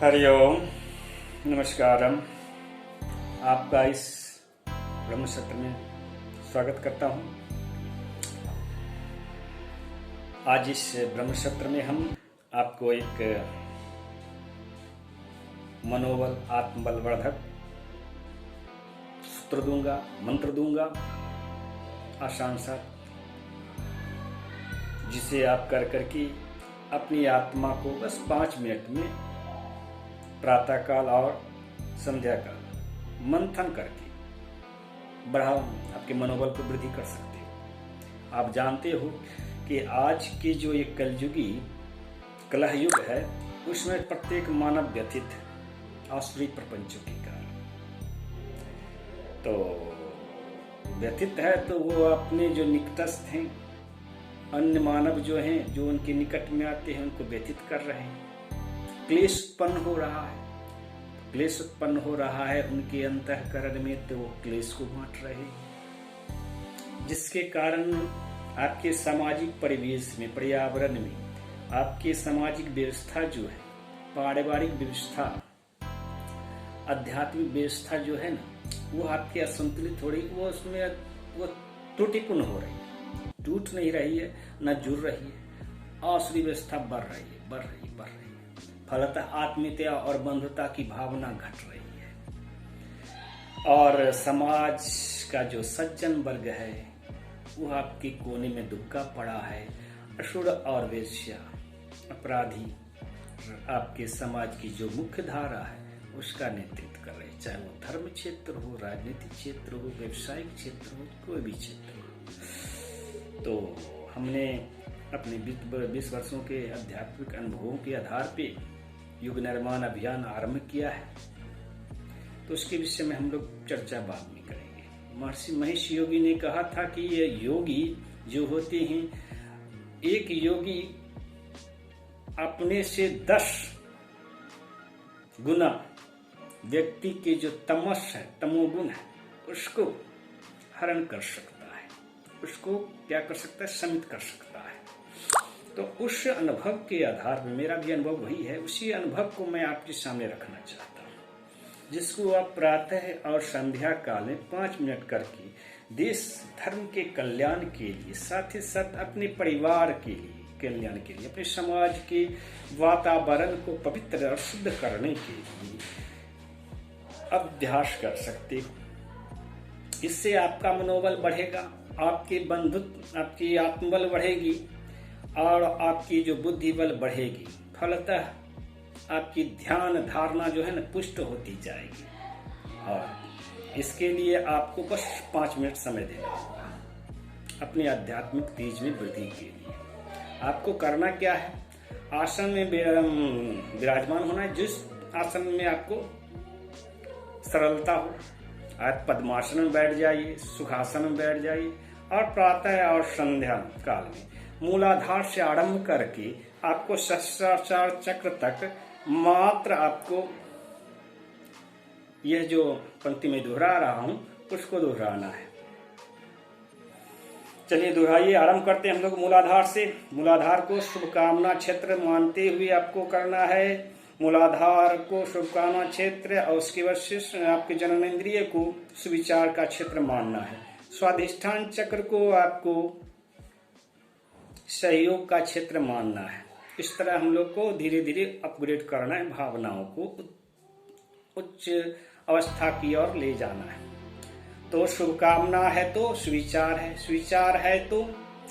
हरिओम, नमस्कारम। आपका इस ब्रह्म सत्र में स्वागत करता हूँ। आज इस ब्रह्म सत्र में हम आपको एक मनोबल आत्मबल वर्धक सूत्र दूंगा, मंत्र दूंगा, आसान सा, जिसे आप कर करके अपनी आत्मा को बस 5 मिनट में प्रातःकाल और संध्या काल मंथन करके बढ़ाओ, आपके मनोबल को वृद्धि कर सकते हो। आप जानते हो कि आज की जो ये कलयुगी कलह युग है, उसमें प्रत्येक मानव व्यथित है आसुरी प्रपंचों के कारण। तो व्यथित है तो वो अपने जो निकटस्थ हैं, अन्य मानव जो हैं, जो उनके निकट में आते हैं, उनको व्यथित कर रहे हैं। क्लेश उत्पन्न हो रहा है, क्लेश उत्पन्न हो रहा है उनके अंतःकरण में, तो वो क्लेश को बांट रहे हैं, जिसके कारण आपके सामाजिक परिवेश में, पर्यावरण में, आपकी सामाजिक व्यवस्था जो है, पारिवारिक व्यवस्था, आध्यात्मिक व्यवस्था जो है ना, वो आपकी असंतुलित हो रही, वो उसमें वो त्रुटिपूर्ण हो रही है, टूट नहीं रही है, न जुड़ रही है। आसुरी व्यवस्था बढ़ रही है। फलतः आत्मीयता और बंधुता की भावना घट रही है, और समाज का जो सज्जन वर्ग है वो आपके कोने में दुबका पड़ा है। असुर और वेश्या, अपराधी आपके समाज की जो मुख्य धारा है उसका नेतृत्व कर रहे हैं, चाहे वो धर्म क्षेत्र हो, राजनीतिक क्षेत्र हो, व्यवसायिक क्षेत्र हो, कोई भी क्षेत्र हो। तो हमने अपने 20 वर्षों के आध्यात्मिक अनुभवों के आधार पे युग निर्माण अभियान आरंभ किया है, तो उसके विषय में हम लोग चर्चा बाद में करेंगे। महर्षि महेश योगी ने कहा था कि ये योगी जो होते हैं, एक योगी अपने से 10 गुना व्यक्ति के जो तमस है, तमोगुण है, उसको हरण कर सकता है, उसको क्या कर सकता है, शमित कर सकता है। तो उस अनुभव के आधार पर, मेरा भी अनुभव वही है, उसी अनुभव को मैं आपके सामने रखना चाहता हूँ, जिसको आप प्रातः और संध्या काल में 5 मिनट करके देश धर्म के कल्याण के लिए, साथ ही साथ अपने परिवार के लिए कल्याण के लिए, अपने समाज के वातावरण को पवित्र और शुद्ध करने के लिए अभ्यास कर सकते हो। इससे आपका मनोबल बढ़ेगा, आपके बंधुत्व, आपकी आत्मबल बढ़ेगी और आपकी जो बुद्धि बल बढ़ेगी। फलतः आपकी ध्यान धारणा जो है ना, पुष्ट होती जाएगी। और इसके लिए आपको बस 5 मिनट समय देना होगा अपने आध्यात्मिक तेज में वृद्धि के लिए। आपको करना क्या है, आसन में विराजमान होना है, जिस आसन में आपको सरलता हो। आप पद्मासन में बैठ जाइए, सुखासन में बैठ जाइए, और प्रातः और संध्या काल में मूलाधार से आरंभ करके आपको सहस्रार चक्र तक मात्र आपको यह जो पंक्ति में दोहरा रहा हूं उसको दोहराना है। चलिए दोहराइए, आरंभ करते हैं हम लोग मूलाधार से। मूलाधार को शुभकामना क्षेत्र मानते हुए आपको करना है। मूलाधार को शुभकामना क्षेत्र और उसके बाद आपके जननेंद्रिय को सुविचार का क्षेत्र मानना है। स्वाधिष्ठान चक्र को आपको सहयोग का क्षेत्र मानना है। इस तरह हम लोग को धीरे धीरे अपग्रेड करना है, भावनाओं को उच्च अवस्था की ओर ले जाना है। तो शुभकामना है तो सुविचार है, सुविचार है तो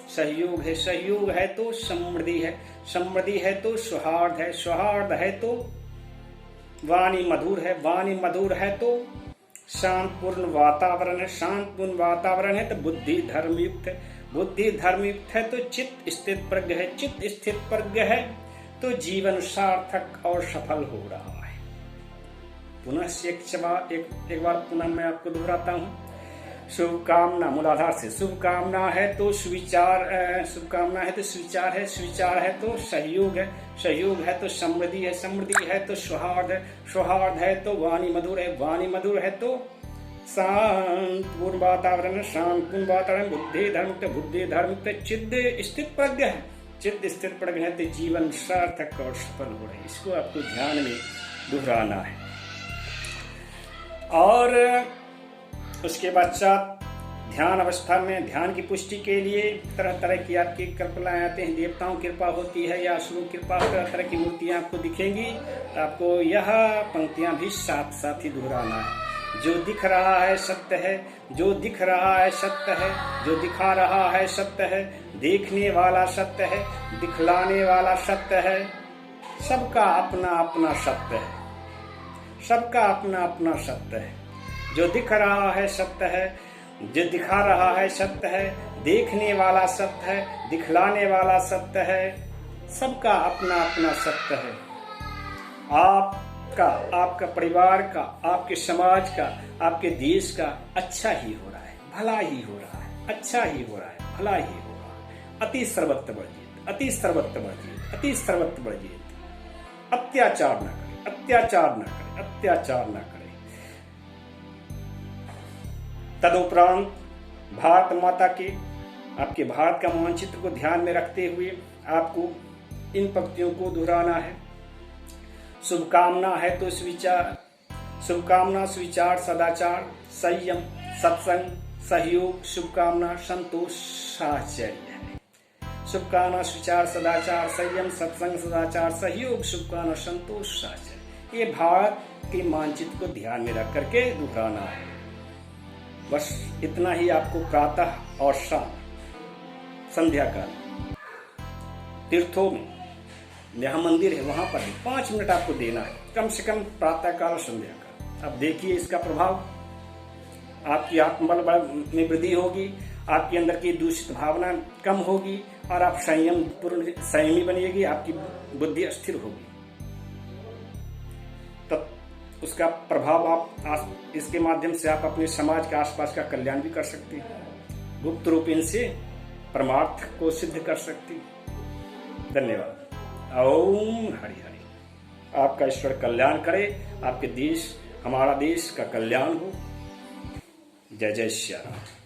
सहयोग है, सहयोग है तो समृद्धि है, समृद्धि है तो सौहार्द है, सौहार्द है तो वाणी मधुर है, वाणी मधुर है तो शांतपूर्ण वातावरण है, शांतपूर्ण वातावरण है तो बुद्धि धर्मयुक्त है, बुद्धि धर्मयुक्त है तो चित्त स्थित प्रज्ञ है, चित्त स्थित प्रज्ञ है तो जीवन सार्थक और सफल हो रहा है। पुनः एक बार पुनः मैं आपको दोहराता हूँ। शुभकामना मूलाधार से, शुभकामना है तो सुविचार, शुभकामना है तो सुविचार है, सुविचार है तो सहयोग है, सहयोग है तो समृद्धि है, समृद्धि है तो सौहार्द है, सौहार्द है तो वाणी मधुर है, वाणी मधुर है तो शांतपूर्ण वातावरण, शांतपूर्ण वातावरण, बुद्धि धर्म चित्त स्थित प्रज्ञ है, चित्त स्थित प्रज्ञ है तो जीवन सार्थक और सफल हो रहे। इसको आपको ध्यान में दोहराना है। और उसके पश्चात ध्यान अवस्था में ध्यान की पुष्टि के लिए तरह तरह की आपकी कल्पनाएं आते हैं, देवताओं की कृपा होती है या असुरों की कृपा, तरह तरह की मूर्तियां आपको दिखेंगी। तो आपको यह पंक्तियां भी साथ साथ ही दोहराना है। जो दिख रहा है सत्य है, जो दिख रहा है सत्य है, जो दिखा रहा है सत्य है, देखने वाला सत्य है, दिखलाने वाला सत्य है। सबका अपना अपना सत्य है, सबका अपना अपना सत्य है। जो दिख रहा है सत्य है, जो दिखा रहा है सत्य है, देखने वाला सत्य है, दिखलाने वाला सत्य है। सबका अपना अपना सत्य है। आपका, आपका परिवार का, आपके समाज का, आपके देश का अच्छा ही हो रहा है, भला ही हो रहा है, अच्छा ही हो रहा है, भला ही हो रहा है। अति सर्वत्र वर्जित, अति सर्वत्र वर्जित, अति सर्वत्र वर्जित। अत्याचार न करें, अत्याचार न करें, अत्याचार न करें। तदुपरांत भारत माता के, आपके भारत का मानचित्र को ध्यान में रखते हुए आपको इन पंक्तियों को दोहराना है। शुभकामना है तो स्विचार, शुभकामना स्विचार सदाचार, संयम सत्संग सहयोग, शुभकामना संतोष साहचर्य है। शुभकामना स्विचार सदाचार, संयम सत्संग सदाचार सहयोग, शुभकामना संतोष साहचर्य। ये भारत के मानचित्र को ध्यान में रख करके दोहराना है। बस इतना ही आपको प्रातः और शाम, संध्या काल तीर्थों में जहाँ मंदिर है वहां पर 5 मिनट आपको देना है, कम से कम प्रातः काल और संध्या काल। अब देखिए इसका प्रभाव, आपकी आत्मबल में वृद्धि होगी, आपके अंदर की दूषित भावना कम होगी और आप संयमी बनिएगी, आपकी बुद्धि स्थिर होगी। तब उसका प्रभाव आप इसके माध्यम से आप अपने समाज के आसपास का कल्याण भी कर सकते हैं, गुप्त रूप इनसे परमार्थ को सिद्ध कर सकते हैं। धन्यवाद। ओम हरि हरि। आपका ईश्वर कल्याण करे, आपके देश, हमारा देश का कल्याण हो। जय जय श्री राम।